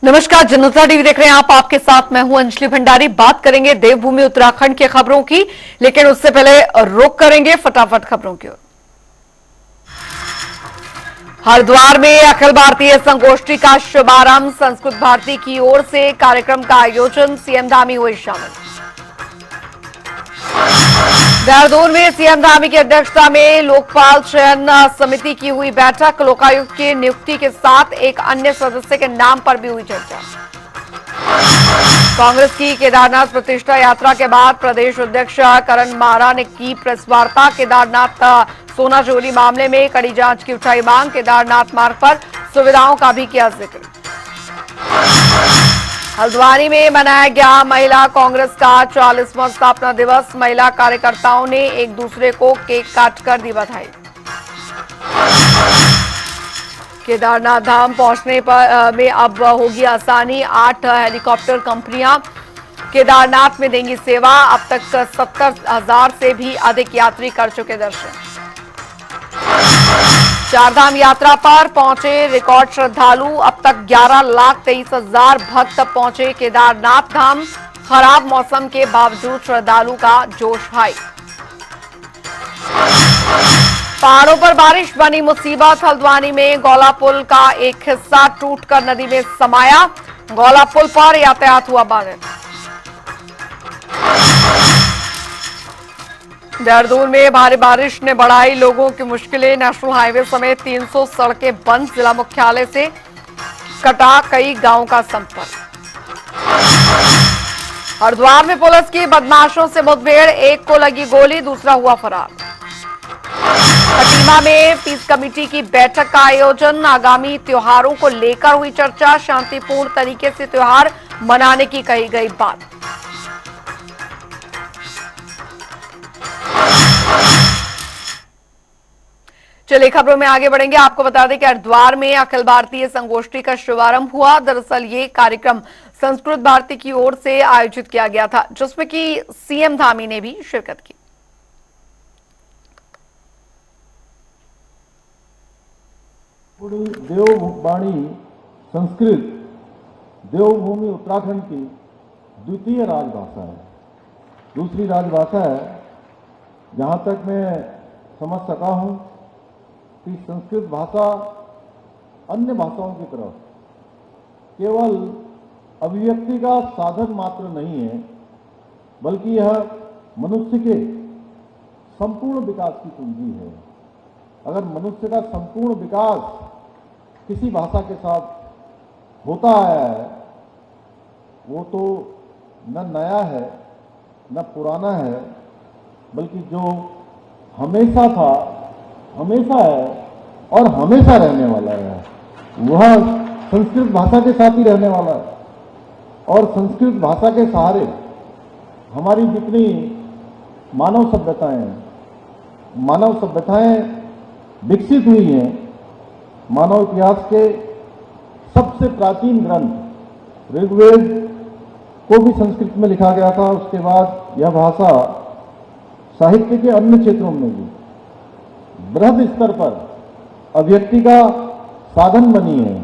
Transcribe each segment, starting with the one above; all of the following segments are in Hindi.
नमस्कार, जनता टीवी देख रहे हैं आप। आपके साथ मैं हूं अंजलि भंडारी। बात करेंगे देवभूमि उत्तराखंड की खबरों की, लेकिन उससे पहले रुक करेंगे फटाफट खबरों की ओर। हरिद्वार में अखिल भारतीय संगोष्ठी का शुभारंभ, संस्कृत भारती की ओर से कार्यक्रम का आयोजन, सीएम धामी हुए शामिल। देहरादून में सीएम धामी की अध्यक्षता में लोकपाल चयन समिति की हुई बैठक, लोकायुक्त की नियुक्ति के साथ एक अन्य सदस्य के नाम पर भी हुई चर्चा। कांग्रेस की केदारनाथ प्रतिष्ठा यात्रा के बाद प्रदेश अध्यक्ष करण मारा ने की प्रेस वार्ता, केदारनाथ सोना चोरी मामले में कड़ी जांच की उठाई मांग, केदारनाथ मार्ग पर सुविधाओं का भी किया जिक्र। हल्द्वानी में मनाया गया महिला कांग्रेस का 40वां स्थापना दिवस, महिला कार्यकर्ताओं ने एक दूसरे को केक काटकर दी बधाई। केदारनाथ धाम पहुंचने में अब होगी आसानी, 8 हेलीकॉप्टर कंपनियां केदारनाथ में देंगी सेवा, अब तक 70,000 से भी अधिक यात्री कर चुके दर्शन। चारधाम यात्रा पर पहुंचे रिकॉर्ड श्रद्धालु, अब तक 11,23,000 भक्त पहुंचे केदारनाथ धाम, खराब मौसम के बावजूद श्रद्धालु का जोश हाई। पहाड़ों पर बारिश बनी मुसीबत, हल्द्वानी में गौला पुल का एक हिस्सा टूटकर नदी में समाया, गौला पुल पर यातायात हुआ बाधित। देहरादून में भारी बारिश ने बढ़ाई लोगों की मुश्किलें, नेशनल हाईवे समेत 300 सड़कें बंद, जिला मुख्यालय से कटा कई गांवों का संपर्क। हरिद्वार में पुलिस की बदमाशों से मुठभेड़, एक को लगी गोली, दूसरा हुआ फरार। खटीमा में पीस कमेटी की बैठक का आयोजन, आगामी त्योहारों को लेकर हुई चर्चा, शांतिपूर्ण तरीके से त्योहार मनाने की कही गई बात। चलिए खबरों में आगे बढ़ेंगे। आपको बता दें कि हरिद्वार में अखिल भारतीय संगोष्ठी का शुभारंभ हुआ। दरअसल ये कार्यक्रम संस्कृत भारती की ओर से आयोजित किया गया था, जिसमें कि सीएम धामी ने भी शिरकत की। देववाणी संस्कृत देवभूमि उत्तराखंड की द्वितीय राजभाषा है, दूसरी राजभाषा है। जहाँ तक मैं समझ सका हूँ कि संस्कृत भाषा अन्य भाषाओं की तरफ केवल अभिव्यक्ति का साधन मात्र नहीं है, बल्कि यह मनुष्य के संपूर्ण विकास की कुंजी है। अगर मनुष्य का संपूर्ण विकास किसी भाषा के साथ होता आया है, वो तो न नया है न पुराना है, बल्कि जो हमेशा था, हमेशा है और हमेशा रहने वाला है, वह संस्कृत भाषा के साथ ही रहने वाला है। और संस्कृत भाषा के सहारे हमारी जितनी मानव सभ्यताएं विकसित हुई हैं, मानव इतिहास के सबसे प्राचीन ग्रंथ ऋग्वेद को भी संस्कृत में लिखा गया था। उसके बाद यह भाषा साहित्य के अन्य क्षेत्रों में भी बृहद स्तर पर अभिव्यक्ति का साधन बनी है।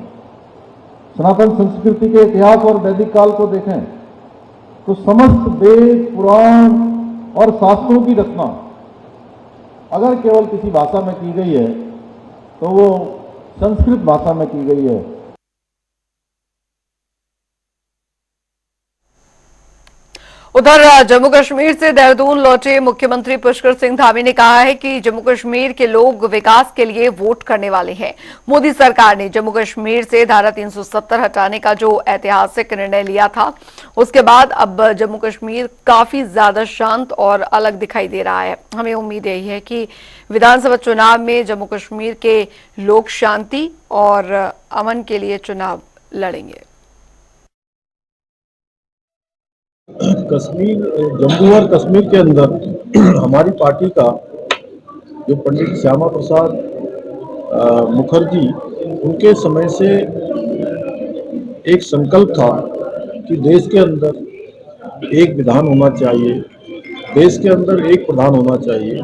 सनातन संस्कृति के इतिहास और वैदिक काल को देखें तो समस्त वेद, पुराण और शास्त्रों की रचना अगर केवल किसी भाषा में की गई है तो वो संस्कृत भाषा में की गई है। उधर जम्मू कश्मीर से देहरादून लौटे मुख्यमंत्री पुष्कर सिंह धामी ने कहा है कि जम्मू कश्मीर के लोग विकास के लिए वोट करने वाले हैं। मोदी सरकार ने जम्मू कश्मीर से धारा 370 हटाने का जो ऐतिहासिक निर्णय लिया था, उसके बाद अब जम्मू कश्मीर काफी ज्यादा शांत और अलग दिखाई दे रहा है। हमें उम्मीद यही है कि विधानसभा चुनाव में जम्मू कश्मीर के लोग शांति और अमन के लिए चुनाव लड़ेंगे। कश्मीर, जम्मू और कश्मीर के अंदर हमारी पार्टी का जो पंडित श्यामा प्रसाद मुखर्जी, उनके समय से एक संकल्प था कि देश के अंदर एक विधान होना चाहिए, देश के अंदर एक प्रधान होना चाहिए,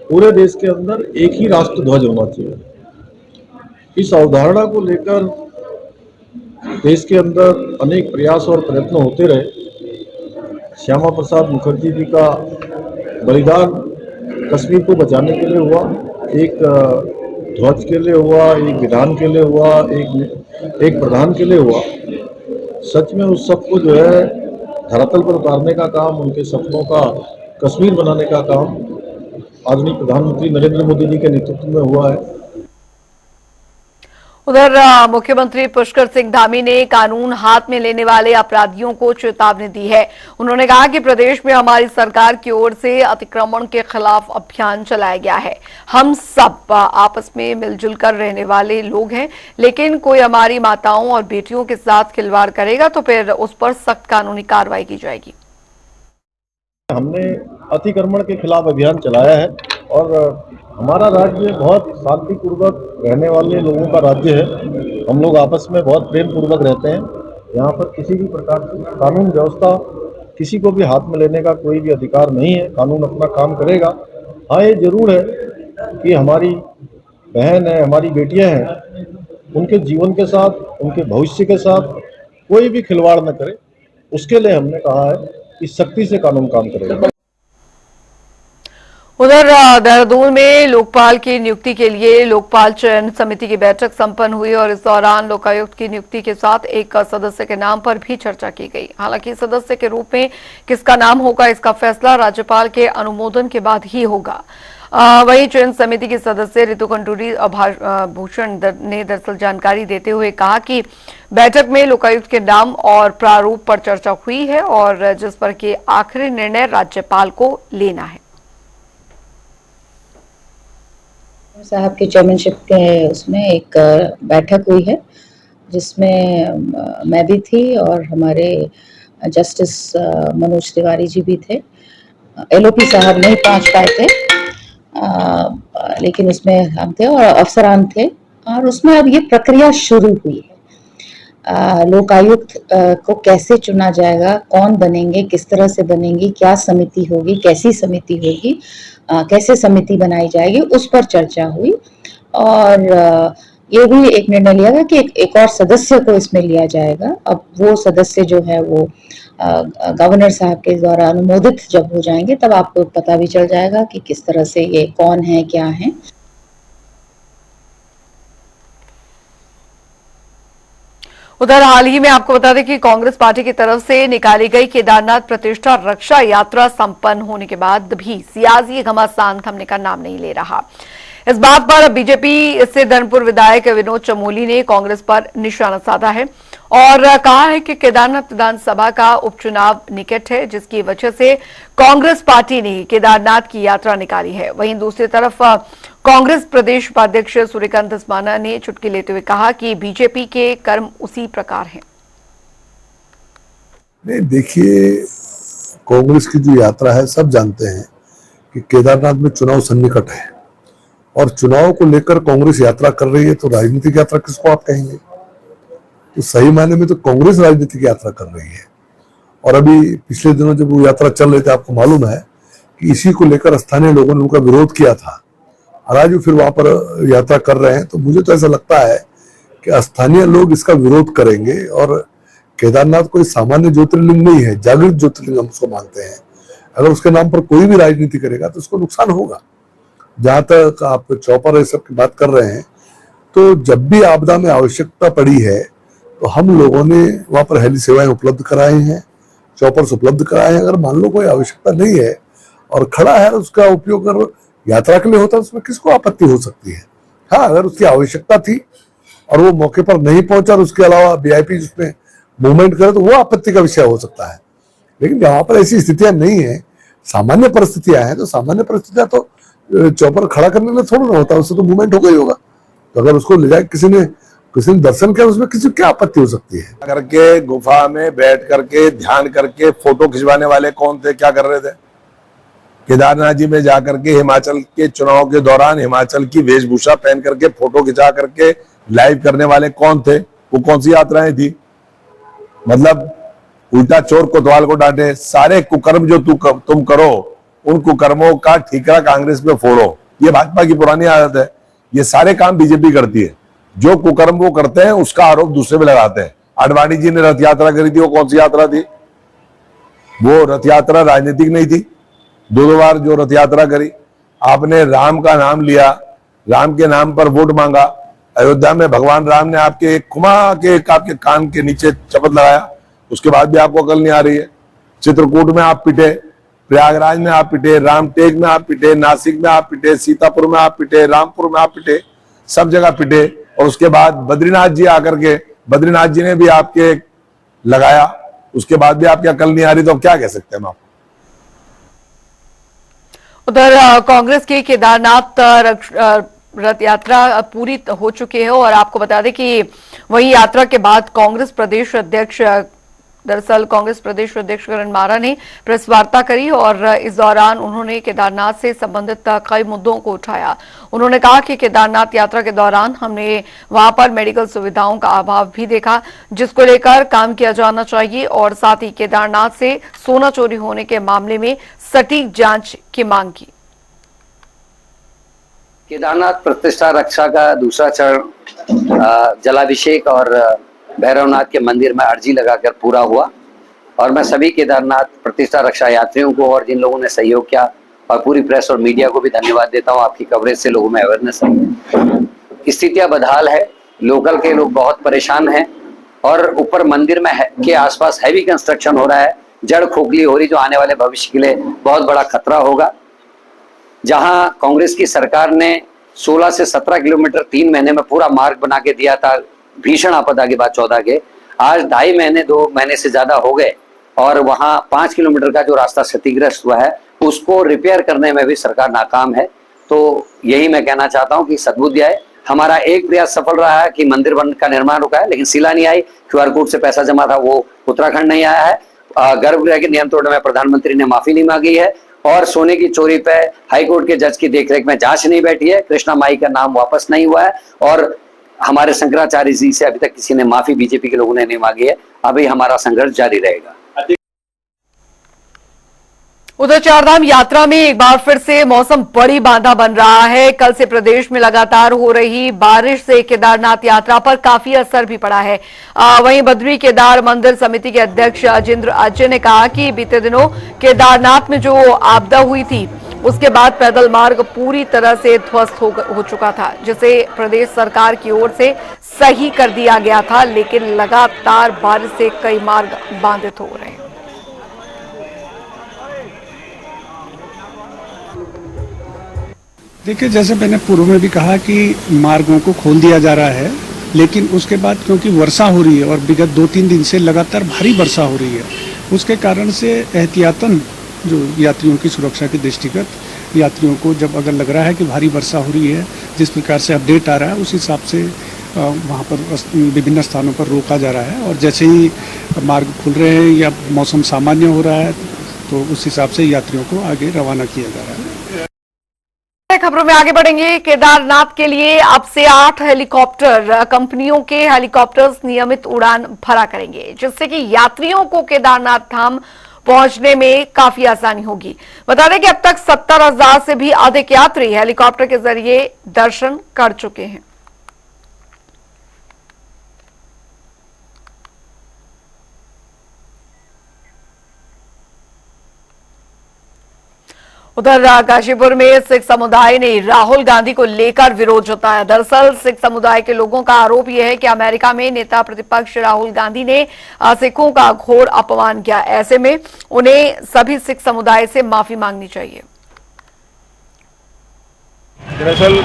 पूरे देश के अंदर एक ही राष्ट्र ध्वज होना चाहिए। इस अवधारणा को लेकर देश के अंदर अनेक प्रयास और प्रयत्न होते रहे। श्यामा प्रसाद मुखर्जी जी का बलिदान कश्मीर को बचाने के लिए हुआ, एक ध्वज के लिए हुआ, एक विधान के लिए हुआ, एक प्रधान के लिए हुआ। सच में उस सबको जो है धरातल पर उतारने का काम, उनके सपनों का कश्मीर बनाने का काम आदरणीय प्रधानमंत्री नरेंद्र मोदी जी के नेतृत्व में हुआ है। उधर मुख्यमंत्री पुष्कर सिंह धामी ने कानून हाथ में लेने वाले अपराधियों को चेतावनी दी है। उन्होंने कहा कि प्रदेश में हमारी सरकार की ओर से अतिक्रमण के खिलाफ अभियान चलाया गया है। हम सब आपस में मिलजुल कर रहने वाले लोग हैं, लेकिन कोई हमारी माताओं और बेटियों के साथ खिलवाड़ करेगा तो फिर उस पर सख्त कानूनी कार्रवाई की जाएगी। हमने अतिक्रमण के खिलाफ अभियान चलाया है और हमारा राज्य बहुत शांतिपूर्वक रहने वाले लोगों का राज्य है। हम लोग आपस में बहुत प्रेम पूर्वक रहते हैं। यहाँ पर किसी भी प्रकार की कानून व्यवस्था किसी को भी हाथ में लेने का कोई भी अधिकार नहीं है। कानून अपना काम करेगा। हाँ, ये जरूर है कि हमारी बहन है, हमारी बेटियां हैं, उनके जीवन के साथ, उनके भविष्य के साथ कोई भी खिलवाड़ न करे। उसके लिए हमने कहा है कि सख्ती से कानून काम करेगा। उधर देहरादून में लोकपाल की नियुक्ति के लिए लोकपाल चयन समिति की बैठक संपन्न हुई और इस दौरान लोकायुक्त की नियुक्ति के साथ एक सदस्य के नाम पर भी चर्चा की गई। हालांकि सदस्य के रूप में किसका नाम होगा, इसका फैसला राज्यपाल के अनुमोदन के बाद ही होगा। वहीं चयन समिति की सदस्य ऋतु खंडूरी भूषण ने दरअसल जानकारी देते हुए कहा कि बैठक में लोकायुक्त के नाम और प्रारूप पर चर्चा हुई है और जिस पर कि आखिरी निर्णय राज्यपाल को लेना है। साहब की चेयरमैनशिप के उसमें एक बैठक हुई है जिसमें मैं भी थी और हमारे जस्टिस मनोज तिवारी जी भी थे। एलओपी साहब नहीं पहुंच पाए थे, लेकिन उसमें हम थे और अफसरान थे और उसमें अब ये प्रक्रिया शुरू हुई है। लोकायुक्त को कैसे चुना जाएगा, कौन बनेंगे, किस तरह से बनेंगी, क्या समिति होगी, कैसी समिति होगी, कैसे समिति बनाई जाएगी, उस पर चर्चा हुई और ये भी एक निर्णय लिया गया कि एक और सदस्य को इसमें लिया जाएगा। अब वो सदस्य जो है वो गवर्नर साहब के द्वारा अनुमोदित जब हो जाएंगे तब आपको पता भी चल जाएगा कि किस तरह से ये कौन है, क्या है। उधर हाल ही में आपको बता दें कि कांग्रेस पार्टी की तरफ से निकाली गई केदारनाथ प्रतिष्ठा रक्षा यात्रा संपन्न होने के बाद भी सियासी घमासान थमने का नाम नहीं ले रहा। इस बात पर बीजेपी से धर्मपुर विधायक विनोद चमोली ने कांग्रेस पर निशाना साधा है और कहा है कि केदारनाथ विधानसभा का उपचुनाव निकट है, जिसकी वजह से कांग्रेस पार्टी ने केदारनाथ की यात्रा निकाली है। वहीं दूसरी तरफ कांग्रेस प्रदेश उपाध्यक्ष सूर्यकांत धस्माना ने चुटकी लेते हुए कहा कि बीजेपी के कर्म उसी प्रकार हैं। नहीं, देखिए, कांग्रेस की जो यात्रा है सब जानते हैं कि केदारनाथ में चुनाव सन्निकट है और चुनाव को लेकर कांग्रेस यात्रा कर रही है, तो राजनीतिक यात्रा किसको आप कहेंगे? तो सही मायने में तो कांग्रेस राजनीतिक यात्रा कर रही है। और अभी पिछले दिनों जब वो यात्रा चल रही थी, आपको मालूम है कि इसी को लेकर स्थानीय लोगों ने उनका विरोध किया था और आज वो फिर वहां पर यात्रा कर रहे हैं। तो मुझे तो ऐसा लगता है कि स्थानीय लोग इसका विरोध करेंगे और केदारनाथ कोई सामान्य ज्योतिर्लिंग नहीं है, जागृत ज्योतिर्लिंग हम उसको मानते हैं। अगर उसके नाम पर कोई भी राजनीति करेगा तो उसको नुकसान होगा। जहां तक आप चौपर ये सब की बात कर रहे हैं, तो जब भी आपदा में आवश्यकता पड़ी है तो हम लोगों ने वहां पर हेली सेवाएं उपलब्ध कराए हैं, चौपर्स उपलब्ध कराए हैं। अगर मान लो कोई आवश्यकता नहीं है और खड़ा है, उसका उपयोग अगर यात्रा के लिए होता है, उसमें किसको आपत्ति हो सकती है? हाँ, अगर उसकी आवश्यकता थी और वो मौके पर नहीं पहुंचा और उसके अलावा वीआईपी उसमें मूवमेंट करे तो वो आपत्ति का विषय हो सकता है। लेकिन जहां पर ऐसी स्थितियां नहीं है, सामान्य परिस्थितियां हैं, तो सामान्य परिस्थितियां तो चौपर खड़ा करने के लिए थोड़ा ना होता है, उससे तो मूवमेंट हो गई होगा। तो अगर उसको ले जाए किसी ने दर्शन किया, उसमें किसी क्या आपत्ति हो सकती है? करके गुफा में बैठ करके ध्यान करके फोटो खिंचवाने वाले कौन थे, क्या कर रहे थे? केदारनाथ जी में जाकर के हिमाचल के चुनाव के दौरान हिमाचल की वेशभूषा पहन करके फोटो खिंचा करके लाइव करने वाले कौन थे? वो कौन सी यात्राएं थी? मतलब उल्टा चोर कोतवाल को डांटे। सारे कुकर्म जो तुम करो, उन कुकर्मों का ठीकरा कांग्रेस पे फोड़ो। ये भाजपा की पुरानी आदत है। ये सारे काम बीजेपी करती है। जो कुकर्म वो करते हैं उसका आरोप दूसरे पे लगाते हैं। आडवाणी जी ने रथ यात्रा करी थी, वो कौन सी यात्रा थी? वो रथ यात्रा राजनीतिक नहीं थी। दो बार जो रथ यात्रा करी, आपने राम का नाम लिया, राम के नाम पर वोट मांगा। अयोध्या में भगवान राम ने आपके आपके कान के नीचे शपथ लगाया, उसके बाद भी आपको अकल नहीं आ रही है। चित्रकूट में आप पिटे, प्रयागराज में आप पिटे, रामटेक में आप पिटे, नासिक में आप पिटे, सीतापुर में आप पिटे, रामपुर में आप पिटे, सब जगह पिटे। और उसके बाद बद्रीनाथ जी आकर के, बद्रीनाथ जी ने भी आपके लगाया, उसके बाद भी आपकी अकल नहीं आ रही, तो क्या कह सकते हैं हम आप? उधर कांग्रेस की केदारनाथ रथ यात्रा पूरी हो चुकी है और आपको बता दें कि वही यात्रा के बाद कांग्रेस प्रदेश अध्यक्ष करण मारा ने प्रेस वार्ता करी और इस दौरान उन्होंने केदारनाथ से संबंधित कई मुद्दों को उठाया। उन्होंने कहा कि केदारनाथ यात्रा के दौरान हमने वहां पर मेडिकल सुविधाओं का अभाव भी देखा, जिसको लेकर काम किया जाना चाहिए और साथ ही केदारनाथ से सोना चोरी होने के मामले में सटीक जांच की मांग की। केदारनाथ प्रतिष्ठा रक्षा का दूसरा चरण जलाभिषेक और भैरवनाथ के मंदिर में अर्जी लगाकर पूरा हुआ और मैं सभी केदारनाथ प्रतिष्ठा रक्षा यात्रियों को और जिन लोगों ने सहयोग किया और पूरी प्रेस और मीडिया को भी धन्यवाद देता हूं। आपकी कवरेज से लोगों में अवेयरनेस है। स्थितियां बदहाल है, लोकल के लोग बहुत परेशान हैं और ऊपर मंदिर में के आसपास हैवी कंस्ट्रक्शन हो रहा है, जड़ खोखली हो रही, जो आने वाले भविष्य के लिए बहुत बड़ा खतरा होगा। जहां कांग्रेस की सरकार ने 16 से 17 किलोमीटर 3 महीने में पूरा मार्ग बना के दिया था, भीषण आपदा के बाद 14 के, आज 2.5 महीने 2 महीने से ज्यादा हो गए और वहां 5 किलोमीटर का जो रास्ता क्षतिग्रस्त हुआ है उसको रिपेयर करने में भी सरकार नाकाम है। तो यही मैं कहना चाहता हूं कि सद्बुद्धि आए। हमारा एक प्रयास सफल रहा है कि मंदिर का निर्माण रुका है, लेकिन शिला नहीं आई। QR कोड से पैसा जमा था, वो उत्तराखंड नहीं आया है। गर्भगृह के नियम तोड़ने में प्रधानमंत्री ने माफी नहीं मांगी है और सोने की चोरी पे हाईकोर्ट के जज की देखरेख में जांच नहीं बैठी है। कृष्णा माई का नाम वापस नहीं हुआ है और हमारे शंकराचार्य जी से अभी तक किसी ने माफी बीजेपी के लोगों ने नहीं मांगी है। अभी हमारा संघर्ष जारी रहेगा। उधर चारधाम यात्रा में एक बार फिर से मौसम बड़ी बाधा बन रहा है। कल से प्रदेश में लगातार हो रही बारिश से केदारनाथ यात्रा पर काफी असर भी पड़ा है। वहीं बद्री केदार मंदिर समिति के अध्यक्ष अजिंद्र अजय ने कहा कि बीते दिनों केदारनाथ में जो आपदा हुई थी उसके बाद पैदल मार्ग पूरी तरह से ध्वस्त हो चुका था, जिसे प्रदेश सरकार की ओर से सही कर दिया गया था, लेकिन लगातार बारिश से कई मार्ग बाधित हो रहे हैं। देखिए, जैसे मैंने पूर्व में भी कहा कि मार्गों को खोल दिया जा रहा है, लेकिन उसके बाद क्योंकि वर्षा हो रही है और विगत 2-3 दिन से लगातार भारी वर्षा हो रही है, उसके कारण से एहतियातन जो यात्रियों की सुरक्षा के दृष्टिगत यात्रियों को जब अगर लग रहा है कि भारी वर्षा हो रही है, जिस प्रकार से अपडेट आ रहा है उस हिसाब से वहाँ पर विभिन्न स्थानों पर रोका जा रहा है और जैसे ही मार्ग खुल रहे हैं या मौसम सामान्य हो रहा है तो उस हिसाब से यात्रियों को आगे रवाना किया जा रहा है। खबरों में आगे बढ़ेंगे। केदारनाथ के लिए अब से 8 हेलीकॉप्टर कंपनियों के हेलीकॉप्टर्स नियमित उड़ान भरा करेंगे, जिससे कि यात्रियों को केदारनाथ धाम पहुंचने में काफी आसानी होगी। बता दें कि अब तक 70,000 से भी अधिक यात्री हेलीकॉप्टर के जरिए दर्शन कर चुके हैं। उधर काशीपुर में सिख समुदाय ने राहुल गांधी को लेकर विरोध जताया। दरअसल सिख समुदाय के लोगों का आरोप यह है कि अमेरिका में नेता प्रतिपक्ष राहुल गांधी ने सिखों का घोर अपमान किया। ऐसे में उन्हें सभी सिख समुदाय से माफी मांगनी चाहिए। दरअसल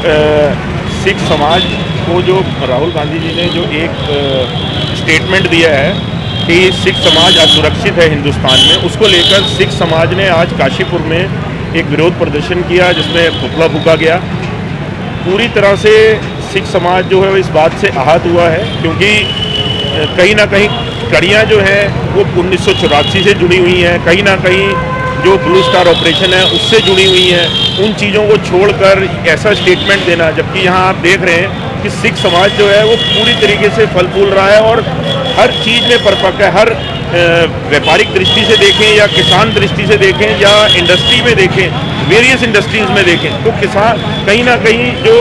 सिख समाज को जो राहुल गांधी जी ने जो एक स्टेटमेंट दिया है कि सिख समाज असुरक्षित है हिंदुस्तान में, उसको लेकर सिख समाज ने आज काशीपुर में एक विरोध प्रदर्शन किया, जिसमें पुतला फूंका गया। पूरी तरह से सिख समाज जो है वो इस बात से आहत हुआ है, क्योंकि कहीं ना कहीं कड़ियाँ जो है वो 1984 से जुड़ी हुई हैं, कहीं ना कहीं जो ब्लू स्टार ऑपरेशन है उससे जुड़ी हुई हैं। उन चीज़ों को छोड़कर ऐसा स्टेटमेंट देना, जबकि यहाँ आप देख रहे हैं कि सिख समाज जो है वो पूरी तरीके से फल फूल रहा है और हर चीज़ में परिपक्व है। हर व्यापारिक दृष्टि से देखें या किसान दृष्टि से देखें या इंडस्ट्री में देखें, वेरियस इंडस्ट्रीज में देखें, तो किसान कहीं ना कहीं जो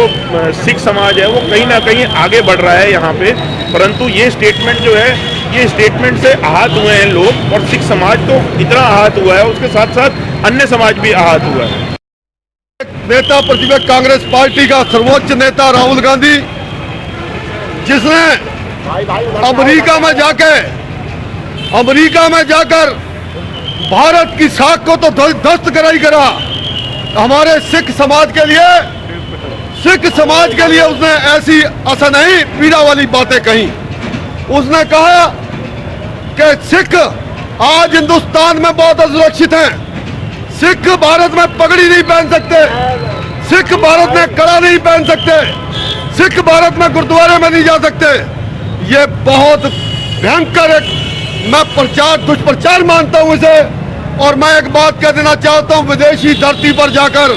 सिख समाज है वो कहीं ना कहीं आगे बढ़ रहा है यहाँ पे। परंतु ये स्टेटमेंट जो है ये स्टेटमेंट से आहत हुए हैं लोग, और सिख समाज तो इतना आहत हुआ है, उसके साथ साथ अन्य समाज भी आहत हुआ है। नेता प्रतिपक्ष कांग्रेस पार्टी का सर्वोच्च नेता राहुल गांधी, जिसने अमेरिका में जाकर भारत की साख को तो ध्वस्त करा, हमारे सिख समाज के लिए उसने ऐसी असहनीय पीड़ा वाली बातें कही। उसने कहा कि सिख आज हिंदुस्तान में बहुत असुरक्षित हैं, सिख भारत में पगड़ी नहीं पहन सकते, सिख भारत में कड़ा नहीं पहन सकते, सिख भारत में गुरुद्वारे में नहीं जा सकते। ये बहुत भयंकर मैं दुष्प्रचार मानता हूं इसे। और मैं एक बात कह देना चाहता हूं, विदेशी धरती पर जाकर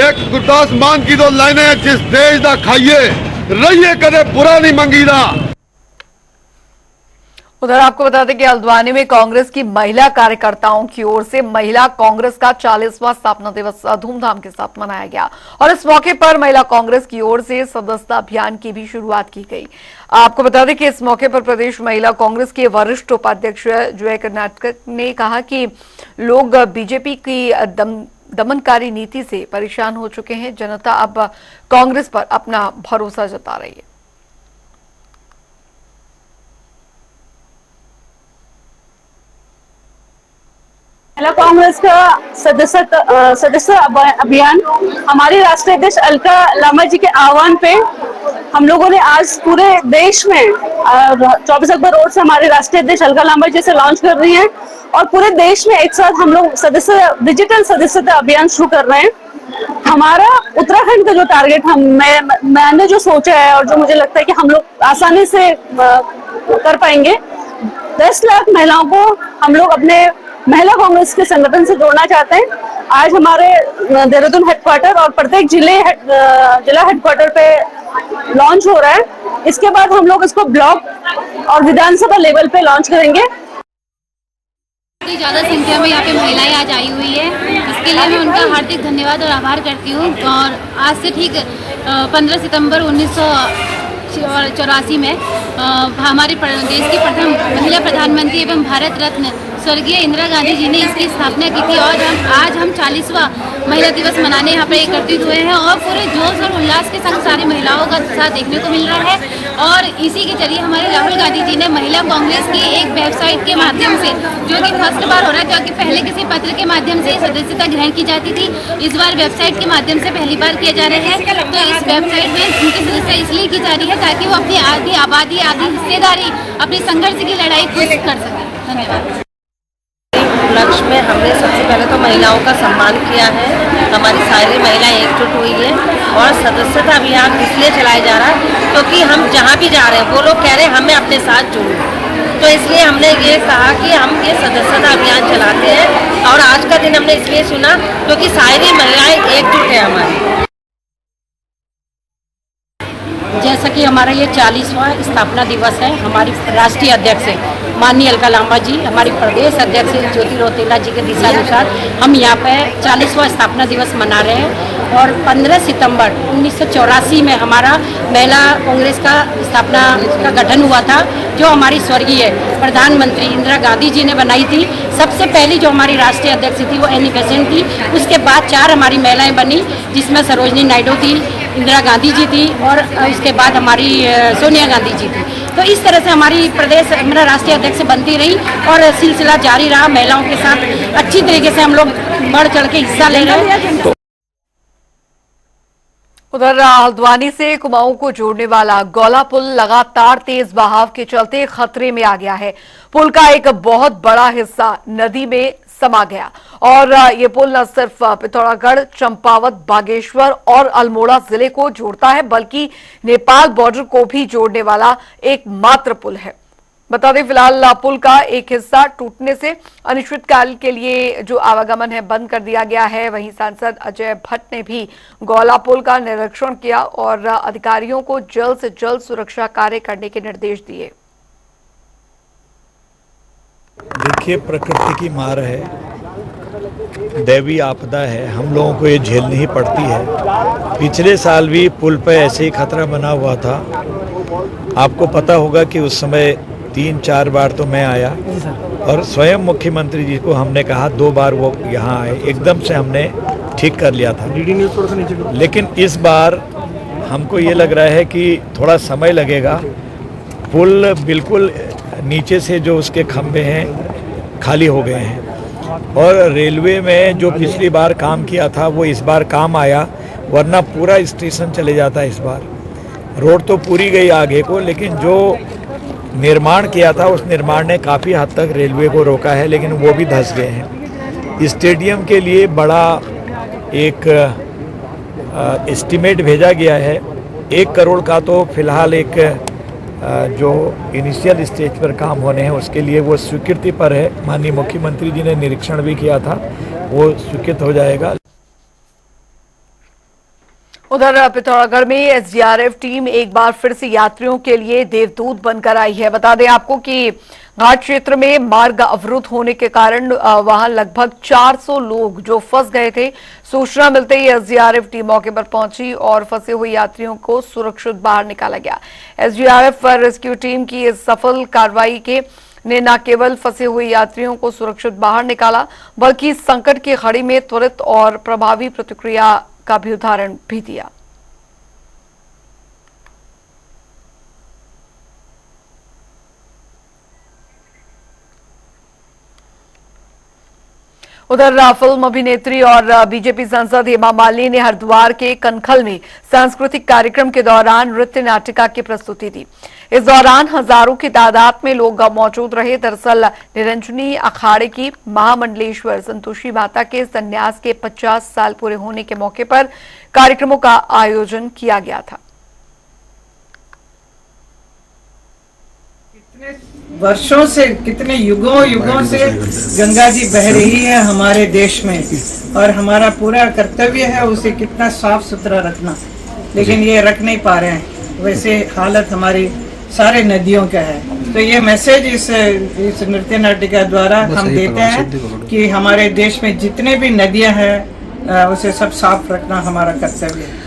एक गुरदास मान की दो लाइनें, जिस देश दा खाइए रहिए कदे बुरा नहीं मंगीदा। उधर आपको बता दें कि हल्द्वानी में कांग्रेस की महिला कार्यकर्ताओं की ओर से महिला कांग्रेस का 40वां स्थापना दिवस धूमधाम के साथ मनाया गया और इस मौके पर महिला कांग्रेस की ओर से सदस्यता अभियान की भी शुरुआत की गई। आपको बता दें कि इस मौके पर प्रदेश महिला कांग्रेस के वरिष्ठ उपाध्यक्ष जय कर्नाटक ने कहा कि लोग बीजेपी की दमनकारी नीति से परेशान हो चुके हैं, जनता अब कांग्रेस पर अपना भरोसा जता रही है। महिला कांग्रेस का सदस्य अभियान हमारी राष्ट्रीय अध्यक्ष अलका लामा जी के आह्वान पे हम लोगों ने आज पूरे देश में 24 अक्टूबर रोड से हमारे राष्ट्रीय अध्यक्ष अलका लामा जी से लॉन्च कर रही हैं और पूरे देश में एक साथ हम लोग डिजिटल सदस्यता अभियान शुरू कर रहे हैं। हमारा उत्तराखंड का जो टारगेट मैंने जो सोचा है और जो मुझे लगता है कि हम लोग आसानी से कर पाएंगे, 10 लाख महिलाओं को हम लोग अपने महिला कांग्रेस के संगठन से जोड़ना चाहते हैं। आज हमारे देहरादून हेडक्वार्टर और प्रत्येक जिला हेडक्वार्टर पे लॉन्च हो रहा है। इसके बाद हम लोग इसको ब्लॉक और विधानसभा लेवल पे लॉन्च करेंगे। ज्यादा संख्या में यहाँ पे महिलाएं आज आई हुई है, इसके लिए मैं उनका हार्दिक धन्यवाद और आभार करती हूँ। और आज से ठीक 15 सितंबर 1984 में हमारे देश की प्रथम महिला प्रधानमंत्री एवं भारत रत्न स्वर्गीय इंदिरा गांधी जी ने इसकी स्थापना की थी और आज हम 40वां महिला दिवस मनाने यहाँ पे एकत्रित हुए हैं और पूरे जोश और उल्लास के संग सारी महिलाओं का उत्साह देखने को मिल रहा है। और इसी के जरिए हमारे राहुल गांधी जी ने महिला कांग्रेस की एक वेबसाइट के माध्यम से, जो कि फर्स्ट बार हो रहा है क्योंकि पहले किसी पत्र के माध्यम से सदस्यता ग्रहण की जाती थी, इस बार वेबसाइट के माध्यम से पहली बार किया जा रहा है। तो इस वेबसाइट में उनकी सदस्यता इसलिए की जा रही है ताकि वो अपनी आधी आबादी, आधी हिस्सेदारी, अपनी संघर्ष की लड़ाई खुद कर सके। धन्यवाद। लक्ष्य में हमने सबसे पहले तो महिलाओं का सम्मान किया है, हमारी सारी महिलाएं एकजुट हुई है और सदस्यता अभियान इसलिए चलाया जा रहा है क्योंकि हम जहां भी जा रहे हैं वो लोग कह रहे हैं हमें अपने साथ जोड़ो, तो इसलिए हमने ये कहा कि हम ये सदस्यता अभियान चलाते हैं। और आज का दिन हमने इसलिए चुना क्योंकि सारी महिलाएं एकजुट है हमारी। जैसा कि हमारा ये 40वां स्थापना दिवस है, हमारी राष्ट्रीय अध्यक्ष माननीय अलका लांबा जी, हमारी प्रदेश अध्यक्ष ज्योति रौतेला जी के दिशानुसार हम यहाँ पे 40वां स्थापना दिवस मना रहे हैं। और 15 सितंबर 1984 में हमारा महिला कांग्रेस का स्थापना का गठन हुआ था, जो हमारी स्वर्गीय प्रधानमंत्री इंदिरा गांधी जी ने बनाई थी। सबसे पहली जो हमारी राष्ट्रीय अध्यक्ष थी वो एनी बेसेंट थी, उसके बाद 4 हमारी महिलाएं बनी, जिसमें सरोजनी नायडू थी, इंदिरा गांधी जी थी और उसके बाद हमारी सोनिया गांधी जी थी। तो इस तरह से हमारी प्रदेश मेरा राष्ट्रीय अध्यक्ष बनती रही और सिलसिला जारी रहा। महिलाओं के साथ अच्छी तरीके से हम लोग बढ़ चढ़ के हिस्सा ले रहे हैं। उधर हल्द्वानी से कुमाऊं को जोड़ने वाला गौला पुल लगातार तेज बहाव के चलते खतरे में आ गया है। पुल का एक बहुत बड़ा हिस्सा नदी में समा गया और ये पुल न सिर्फ पिथौरागढ़, चंपावत, बागेश्वर और अल्मोड़ा जिले को जोड़ता है, बल्कि नेपाल बॉर्डर को भी जोड़ने वाला एकमात्र पुल है। बता दें फिलहाल पुल का एक हिस्सा टूटने से अनिश्चितकाल के लिए जो आवागमन है बंद कर दिया गया है। वहीं सांसद अजय भट्ट ने भी गौला पुल का निरीक्षण किया और अधिकारियों को जल्द से जल्द सुरक्षा कार्य करने के निर्देश दिए। देखिए, प्रकृति की मार है, दैवीय आपदा है, हम लोगों को ये झेलनी ही पड़ती है। पिछले साल भी पुल पर ऐसे ही खतरा बना हुआ था। आपको पता होगा कि उस समय 3-4 बार तो मैं आया और स्वयं मुख्यमंत्री जी को हमने कहा 2 बार वो यहाँ आए, एकदम से हमने ठीक कर लिया था। लेकिन इस बार हमको ये लग रहा है कि थोड़ा समय लगेगा। पुल बिल्कुल नीचे से जो उसके खंभे हैं खाली हो गए हैं और रेलवे में जो पिछली बार काम किया था वो इस बार काम आया, वरना पूरा स्टेशन चले जाता इस बार। रोड तो पूरी गई आगे को, लेकिन जो निर्माण किया था उस निर्माण ने काफ़ी हद तक रेलवे को रोका है, लेकिन वो भी धंस गए हैं। स्टेडियम के लिए बड़ा एक एस्टीमेट भेजा गया है 1 करोड़ का, तो फिलहाल एक जो इनिशियल स्टेज पर काम होने हैं उसके लिए वो स्वीकृति पर है। माननीय मुख्यमंत्री जी ने निरीक्षण भी किया था, वो स्वीकृत हो जाएगा। उधर पिथौरागढ़ में एसडीआरएफ टीम एक बार फिर से यात्रियों के लिए देवदूत बनकर आई है। बता दें आपको कि घाट क्षेत्र में मार्ग अवरुद्ध होने के कारण वहां लगभग 400 लोग जो फंस गए थे। सूचना मिलते ही एसडीआरएफ टीम मौके पर पहुंची और फंसे हुए यात्रियों को सुरक्षित बाहर निकाला गया। एसडीआरएफ रेस्क्यू टीम की इस सफल कार्रवाई के ने न केवल फंसे हुए यात्रियों को सुरक्षित बाहर निकाला, बल्कि संकट की घड़ी में त्वरित और प्रभावी प्रतिक्रिया का भी उदाहरण भी दिया। उधर फिल्म अभिनेत्री और बीजेपी सांसद हेमा मालिनी ने हरिद्वार के कनखल में सांस्कृतिक कार्यक्रम के दौरान नृत्य नाटिका की प्रस्तुति दी। इस दौरान हजारों की तादाद में लोग मौजूद रहे। दरअसल निरंजनी अखाड़े की महामंडलेश्वर संतोषी माता के संन्यास के 50 साल पूरे होने के मौके पर कार्यक्रमों का आयोजन किया गया था। वर्षों से, कितने युगों से गंगा जी बह रही है हमारे देश में और हमारा पूरा कर्तव्य है उसे कितना साफ सुथरा रखना, लेकिन ये रख नहीं पा रहे हैं। वैसे हालत हमारी सारे नदियों का है। तो ये मैसेज इस नृत्य नाटिका द्वारा हम देते हैं कि हमारे देश में जितने भी नदियां हैं उसे सब साफ रखना हमारा कर्तव्य है।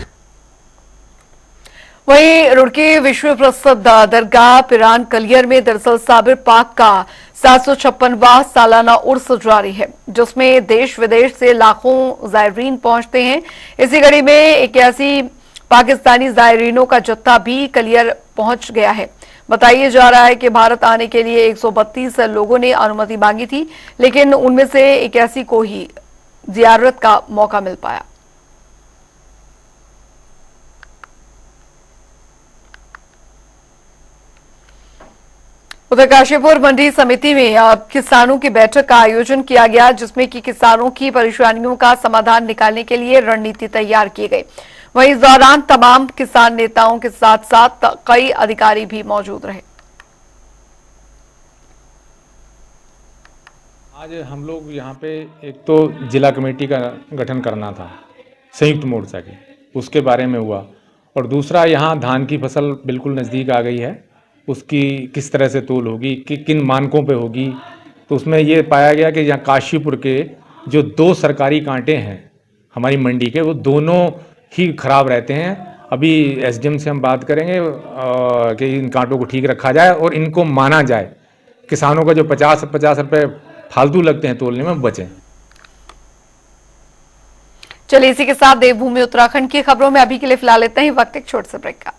वहीं रुड़की विश्व प्रसिद्ध दरगाह पिरान कलियर में दरअसल साबिर पाक का 756वां सालाना उर्स जारी है, जिसमें देश विदेश से लाखों जायरीन पहुंचते हैं। इसी कड़ी में 81 पाकिस्तानी जायरीनों का जत्था भी कलियर पहुंच गया है। बताया जा रहा है कि भारत आने के लिए 132 लोगों ने अनुमति मांगी थी, लेकिन उनमें से 81 को ही जियारत का मौका मिल पाया। उधर काशीपुर मंडी समिति में किसानों की बैठक का आयोजन किया गया, जिसमें कि किसानों की परेशानियों का समाधान निकालने के लिए रणनीति तैयार की गई। वहीं इस दौरान तमाम किसान नेताओं के साथ साथ कई अधिकारी भी मौजूद रहे। आज हम लोग यहाँ पे एक तो जिला कमेटी का गठन करना था संयुक्त मोर्चा के, उसके बारे में हुआ, और दूसरा यहाँ धान की फसल बिल्कुल नज़दीक आ गई है, उसकी किस तरह से तोल होगी, कि किन मानकों पे होगी। तो उसमें ये पाया गया कि यहाँ काशीपुर के जो 2 सरकारी कांटे हैं हमारी मंडी के, वो दोनों ही खराब रहते हैं। अभी एसडीएम से हम बात करेंगे कि इन कांटों को ठीक रखा जाए और इनको माना जाए। किसानों का जो 50 रुपये फालतू लगते हैं तोलने में, बचें। चलिए इसी के साथ देवभूमि उत्तराखंड की खबरों में अभी के लिए फिलहाल इतना ही। वक्त एक छोटे से ब्रेक का।